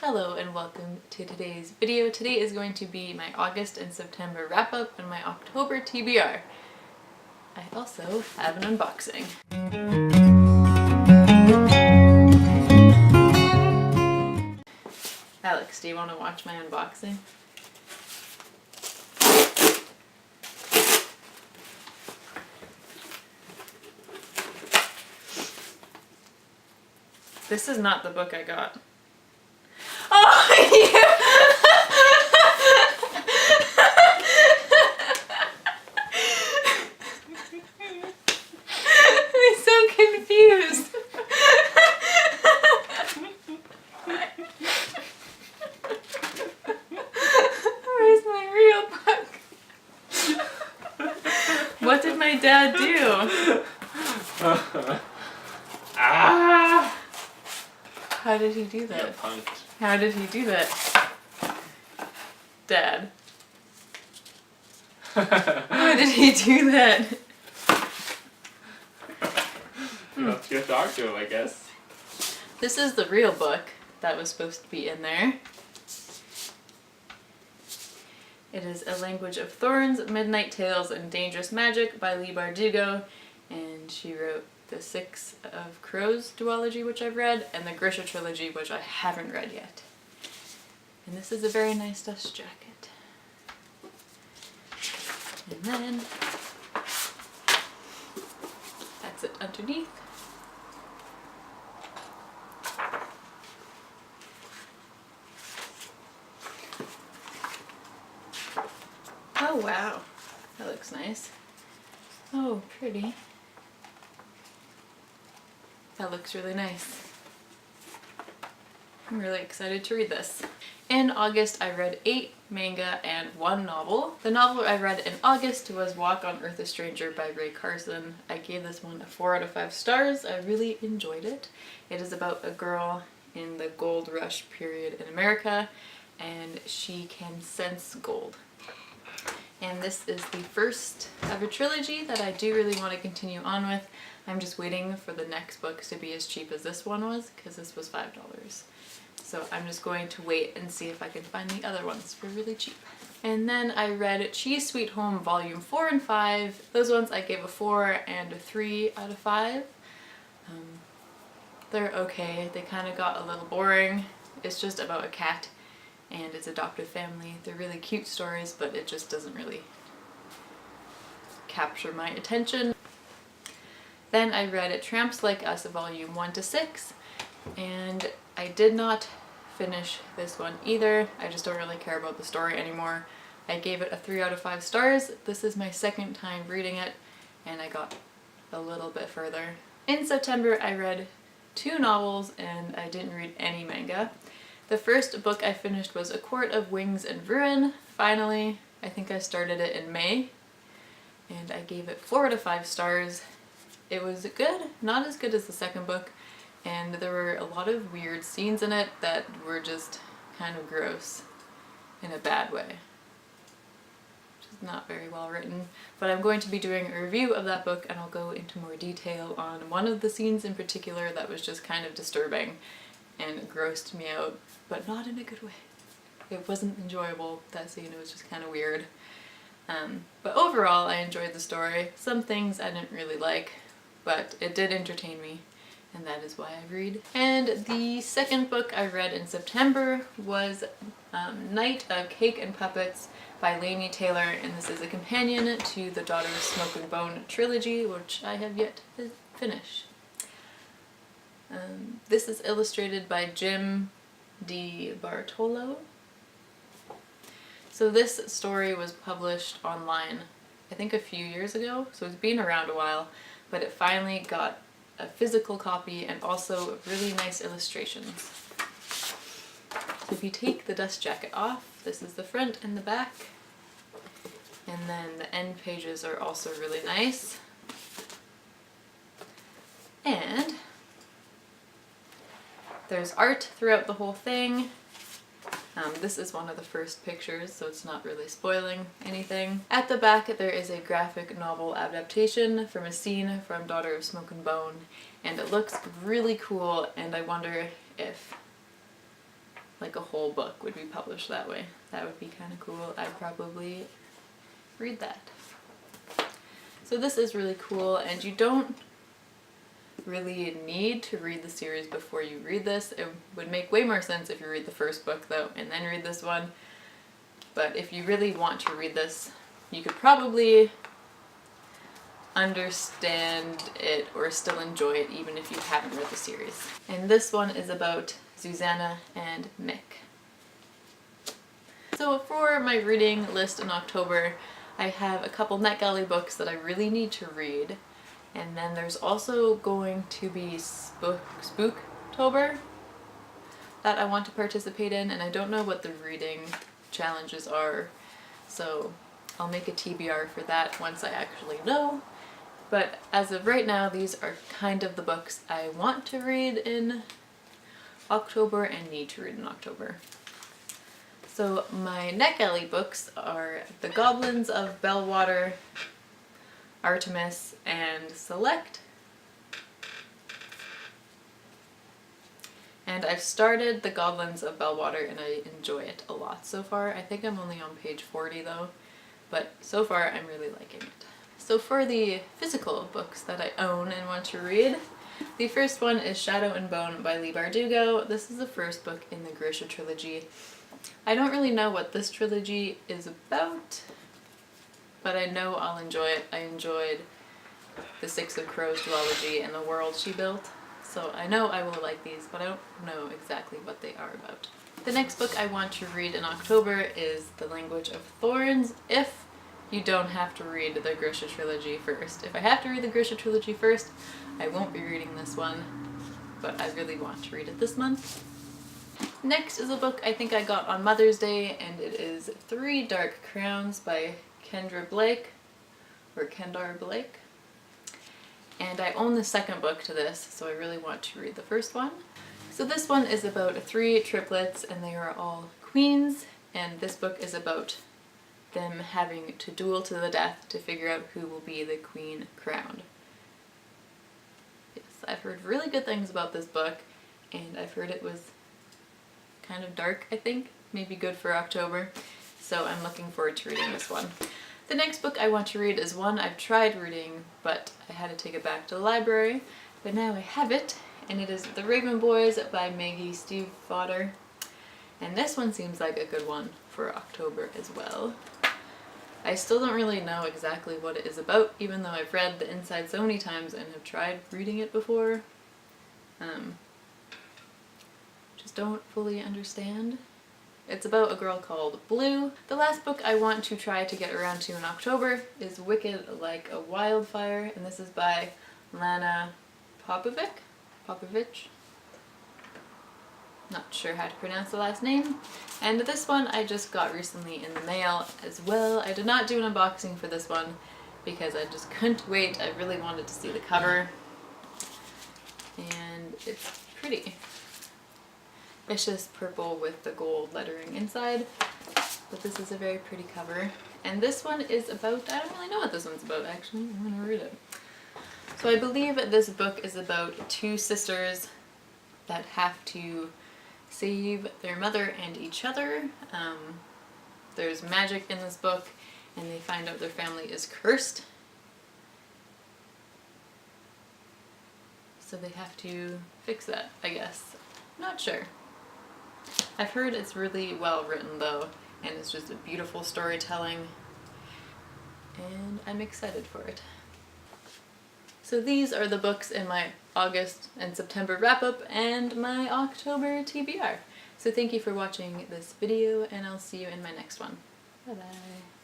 Hello and welcome to today's video. Today is going to be my August and September wrap-up and my October TBR. I also have an unboxing. Alex, do you want to watch my unboxing? This is not the book I got. Oh, yeah! I'm so confused. Where's my real book? What did my dad do? How did he do that? You're punked. How did he do that? Dad. How did he do that? You'll have to go talk to him, I guess. This is the real book that was supposed to be in there. It is A Language of Thorns, Midnight Tales, and Dangerous Magic by Leigh Bardugo, and she wrote the Six of Crows duology, which I've read, and the Grisha trilogy, which I haven't read yet. And this is a very nice dust jacket. And then that's it underneath. Oh wow, that looks nice. Oh, pretty. That looks really nice. I'm really excited to read this. In August, I read 8 manga and 1 novel. The novel I read in August was Walk on Earth a Stranger by Ray Carson. I gave this one a 4 out of 5 stars. I really enjoyed it. It is about a girl in the gold rush period in America, and she can sense gold. And this is the first of a trilogy that I do really want to continue on with. I'm just waiting for the next books to be as cheap as this one was, because this was $5. So I'm just going to wait and see if I can find the other ones for really cheap. And then I read Cheese Sweet Home Volume 4 and 5. Those ones I gave a 4 and a 3 out of 5. They're okay. They kind of got a little boring. It's just about a cat and its adoptive family. They're really cute stories, but it just doesn't really capture my attention. Then I read Tramps Like Us Volume 1 to 6, and I did not finish this one either. I just don't really care about the story anymore. I gave it a 3 out of 5 stars. This is my second time reading it, and I got a little bit further. In September, I read 2 novels, and I didn't read any manga. The first book I finished was A Court of Wings and Ruin. Finally, I think I started it in May, and I gave it 4 out of 5 stars. It was good, not as good as the second book, and there were a lot of weird scenes in it that were just kind of gross in a bad way. Which is not very well written, but I'm going to be doing a review of that book, and I'll go into more detail on one of the scenes in particular that was just kind of disturbing and grossed me out, but not in a good way. It wasn't enjoyable, that scene. It was just kind of weird. But overall, I enjoyed the story. Some things I didn't really like, but it did entertain me, and that is why I read. And the second book I read in September was Night of Cake and Puppets by Laini Taylor, and this is a companion to the Daughter of Smoke and Bone trilogy, which I have yet to finish. This is illustrated by Jim Di Bartolo. So this story was published online, I think a few years ago, so it's been around a while, but it finally got a physical copy and also really nice illustrations. So if you take the dust jacket off, this is the front and the back, and then the end pages are also really nice. And there's art throughout the whole thing. This is one of the first pictures, so it's not really spoiling anything. At the back there is a graphic novel adaptation from a scene from Daughter of Smoke and Bone, and it looks really cool, and I wonder if like a whole book would be published that way. That would be kind of cool. I'd probably read that. So this is really cool, and you don't really need to read the series before you read this. It would make way more sense if you read the first book though and then read this one. But if you really want to read this, you could probably understand it or still enjoy it even if you haven't read the series. And this one is about Susanna and Mick. So for my reading list in October, I have a couple NetGalley books that I really need to read. And then there's also going to be Spooktober that I want to participate in, and I don't know what the reading challenges are, so I'll make a TBR for that once I actually know. But as of right now, these are kind of the books I want to read in October and need to read in October. So my NetGalley books are The Goblins of Bellwater, Artemis, and Select. And I've started The Goblins of Bellwater and I enjoy it a lot so far. I think I'm only on page 40 though, but so far I'm really liking it. So for the physical books that I own and want to read, the first one is Shadow and Bone by Leigh Bardugo. This is the first book in the Grisha trilogy. I don't really know what this trilogy is about, but I know I'll enjoy it. I enjoyed the Six of Crows duology and the world she built, so I know I will like these, but I don't know exactly what they are about. The next book I want to read in October is The Language of Thorns, if you don't have to read the Grisha trilogy first. If I have to read the Grisha trilogy first, I won't be reading this one, but I really want to read it this month. Next is a book I think I got on Mother's Day, and it is Three Dark Crowns by Kendra Blake, or Kendar Blake. And I own the second book to this, so I really want to read the first one. So this one is about three triplets, and they are all queens, and this book is about them having to duel to the death to figure out who will be the queen crowned. Yes, I've heard really good things about this book, and I've heard it was kind of dark, I think, maybe good for October, so I'm looking forward to reading this one. The next book I want to read is one I've tried reading, but I had to take it back to the library, but now I have it, and it is The Raven Boys by Maggie Stiefvater, and this one seems like a good one for October as well. I still don't really know exactly what it is about, even though I've read the inside so many times and have tried reading it before. Just don't fully understand. It's about a girl called Blue. The last book I want to try to get around to in October is Wicked Like a Wildfire, and this is by Lana Popovic. Not sure how to pronounce the last name. And this one I just got recently in the mail as well. I did not do an unboxing for this one because I just couldn't wait. I really wanted to see the cover. And it's pretty. It's just purple with the gold lettering inside, but this is a very pretty cover. And this one is about, I don't really know what this one's about actually, I'm gonna read it. So I believe this book is about two sisters that have to save their mother and each other. There's magic in this book, and they find out their family is cursed. So they have to fix that, I guess. Not sure. I've heard it's really well written though, and it's just a beautiful storytelling, and I'm excited for it. So these are the books in my August and September wrap-up and my October TBR. So thank you for watching this video, and I'll see you in my next one. Bye bye.